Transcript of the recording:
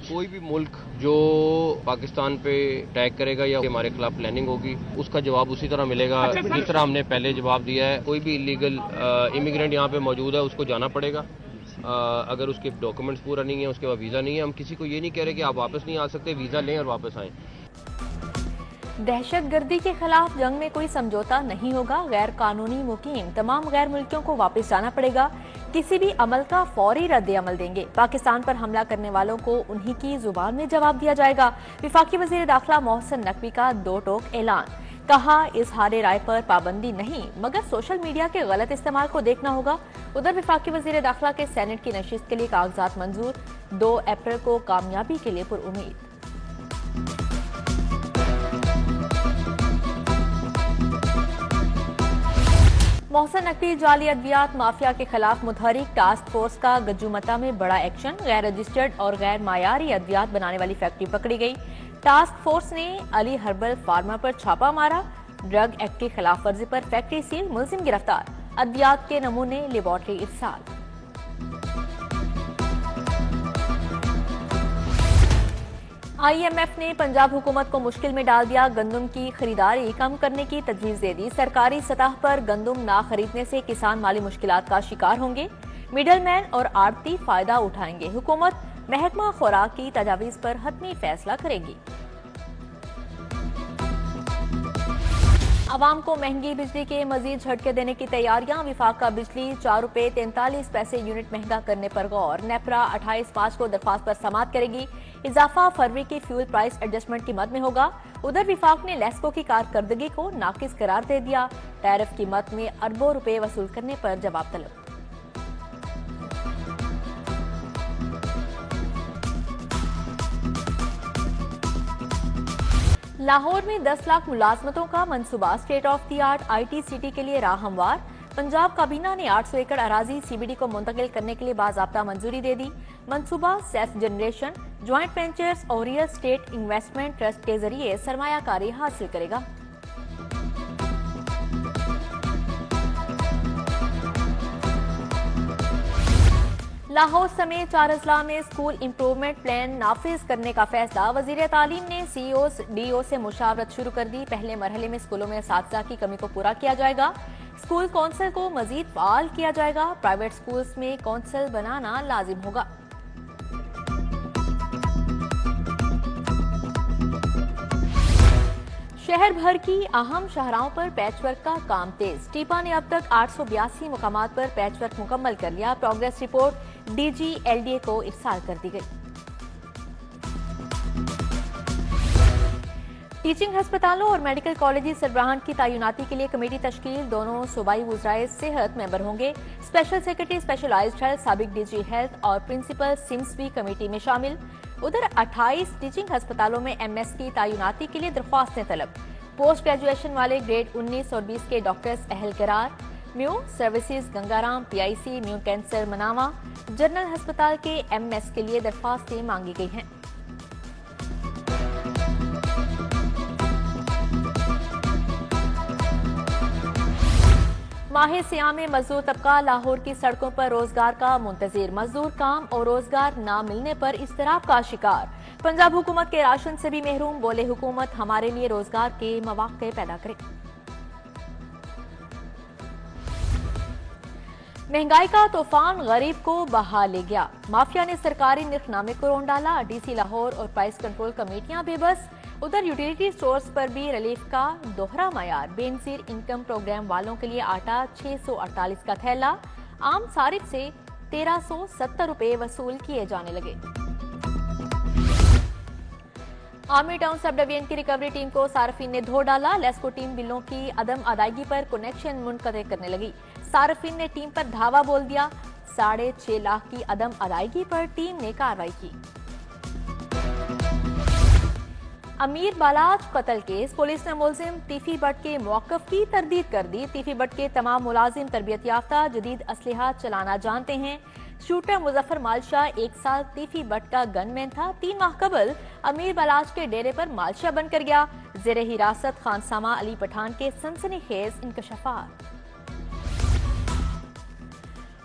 کوئی بھی ملک جو پاکستان پہ اٹیک کرے گا یا ہمارے خلاف پلاننگ ہوگی اس کا جواب اسی طرح ملے گا جس طرح ہم نے پہلے جواب دیا ہے. کوئی بھی انلیگل امیگرینٹ یہاں پہ موجود ہے اس کو جانا پڑے گا. اگر اس کے ڈاکومنٹس پورا نہیں ہے, اس کے بعد ویزا نہیں ہے, ہم کسی کو یہ نہیں کہہ رہے کہ آپ واپس نہیں آ سکتے, ویزا لیں اور واپس آئیں. دہشت گردی کے خلاف جنگ میں کوئی سمجھوتا نہیں ہوگا. غیر قانونی مقیم تمام غیر ملکیوں کو واپس جانا پڑے گا. کسی بھی عمل کا فوری رد عمل دیں گے. پاکستان پر حملہ کرنے والوں کو انہی کی زبان میں جواب دیا جائے گا. وفاقی وزیر داخلہ محسن نقوی کا دو ٹوک اعلان. کہا اظہار رائے پر پابندی نہیں مگر سوشل میڈیا کے غلط استعمال کو دیکھنا ہوگا. ادھر وفاقی وزیر داخلہ کے سینٹ کی نشست کے لیے کاغذات منظور. 2 اپریل کو کامیابی کے لیے پر امید. محسن نقوی جعلی ادویات مافیا کے خلاف متحرک ٹاسک فورس کا گجومتا میں بڑا ایکشن. غیر رجسٹرڈ اور غیر معیاری ادویات بنانے والی فیکٹری پکڑی گئی. ٹاسک فورس نے علی ہربل فارما پر چھاپا مارا. ڈرگ ایکٹ کی خلاف ورزی پر فیکٹری سیل, ملزم گرفتار. ادویات کے نمونے لیبارٹری ارسال. آئی ایم ایف نے پنجاب حکومت کو مشکل میں ڈال دیا. گندم کی خریداری کم کرنے کی تجویز دے دی. سرکاری سطح پر گندم نہ خریدنے سے کسان مالی مشکلات کا شکار ہوں گے. مڈل مین اور آڑتی فائدہ اٹھائیں گے. حکومت محکمہ خوراک کی تجاویز پر حتمی فیصلہ کرے گی. عوام کو مہنگی بجلی کے مزید جھٹکے دینے کی تیاریاں. وفاق کا بجلی 4 روپے 43 پیسے یونٹ مہنگا کرنے پر غور. نیپرا 28/5 کو درخواست پر سماعت کرے گی. اضافہ فروری کی فیول پرائس ایڈجسٹمنٹ کی مد میں ہوگا. ادھر وفاق نے لیسکو کی کارکردگی کو ناقص قرار دے دیا. ٹیرف کی مد میں اربوں روپے وصول کرنے پر جواب طلب. لاہور میں 10 لاکھ ملازمتوں کا منصوبہ. State of the art I T city کے لیے راہ ہموار. پنجاب کابینہ نے 800 ایکڑ اراضی سی بی ڈی کو منتقل کرنے کے لیے باضابطہ منظوری دے دی. منصوبہ سیلف جنریشن, جوائنٹ وینچرز اور ریئل اسٹیٹ انویسٹمنٹ ٹرسٹ کے ذریعے سرمایہ کاری حاصل کرے گا. لاہور سمیت 4 اضلاع میں اسکول امپروومنٹ پلان نافذ کرنے کا فیصلہ. وزیر تعلیم نے سی اوز ڈی او سے مشاورت شروع کر دی. پہلے مرحلے میں اسکولوں میں اساتذہ کی کمی کو پورا کیا جائے گا. اسکول کونسل کو مزید فعال کیا جائے گا. پرائیویٹ اسکولز میں کونسل بنانا لازم ہوگا. شہر بھر کی اہم شاہراہوں پر پیچ ورک کا کام تیز. ٹیپا نے اب تک 882 مقامات پر پیچ ورک مکمل کر لیا. Progress report D G L D A کو ارسال کر دی گئی. ٹیچنگ ہسپتالوں اور میڈیکل کالجز سربراہان کی تعیناتی کے لیے کمیٹی تشکیل. دونوں صوبائی وزرائے صحت ممبر ہوں گے. اسپیشل سیکرٹری اسپیشلائزڈ ہیلتھ, سابق ڈی جی ہیلتھ اور پرنسپل سمس بھی کمیٹی میں شامل. ادھر 28 ٹیچنگ ہسپتالوں میں ایم ایس کی تعیناتی کے لیے درخواستیں طلب. پوسٹ گریجویشن والے گریڈ 19 اور 20 کے ڈاکٹرز اہل قرار. میو سروسز گنگارام, پی آئی سی, میو کینسر مناوا, جنرل ہسپتال کے ایم ایس کے لیے درخواستیں مانگی گئی ہیں. ماہ سیام میں مزدور طبقہ لاہور کی سڑکوں پر روزگار کا منتظر. مزدور کام اور روزگار نہ ملنے پر اضطراب کا شکار. پنجاب حکومت کے راشن سے بھی محروم. بولے حکومت ہمارے لیے روزگار کے مواقع پیدا کرے. مہنگائی کا طوفان غریب کو بہا لے گیا. مافیا نے سرکاری نرخ نامے کو رون ڈالا. ڈی سی لاہور اور پرائس کنٹرول کمیٹیاں بے بس. ادھر یوٹیلیٹی سٹورز پر بھی ریلیف کا دوہرا معیار. بے نظیر انکم پروگرام والوں کے لیے آٹا 648 کا تھیلا. عام صارف سے 1370 روپے وصول کیے جانے لگے. آرمی ٹاؤن سب ڈویژن کی ریکوری ٹیم کو صارفین نے دھو ڈالا. لیسکو ٹیم بلوں کی عدم ادائیگی پر کنیکشن منقطع کرنے لگی. صارفین نے ٹیم پر دھاوا بول دیا. 6.5 لاکھ کی عدم ادائیگی پر ٹیم نے کارروائی کی. امیر بالاج قتل کیس. پولیس نے ملزم تیفی بٹ کے موقف کی تردید کر دی. تیفی بٹ کے تمام ملازم تربیت یافتہ, جدید اسلحہ چلانا جانتے ہیں. شوٹر مظفر مالشاہ 1 سال تیفی بٹ کا گن مین تھا. 3 ماہ قبل امیر بالاج کے ڈیرے پر مالشاہ بن کر گیا. زیر حراست خانسامہ علی پٹھان کے سنسنی خیز انکشافات.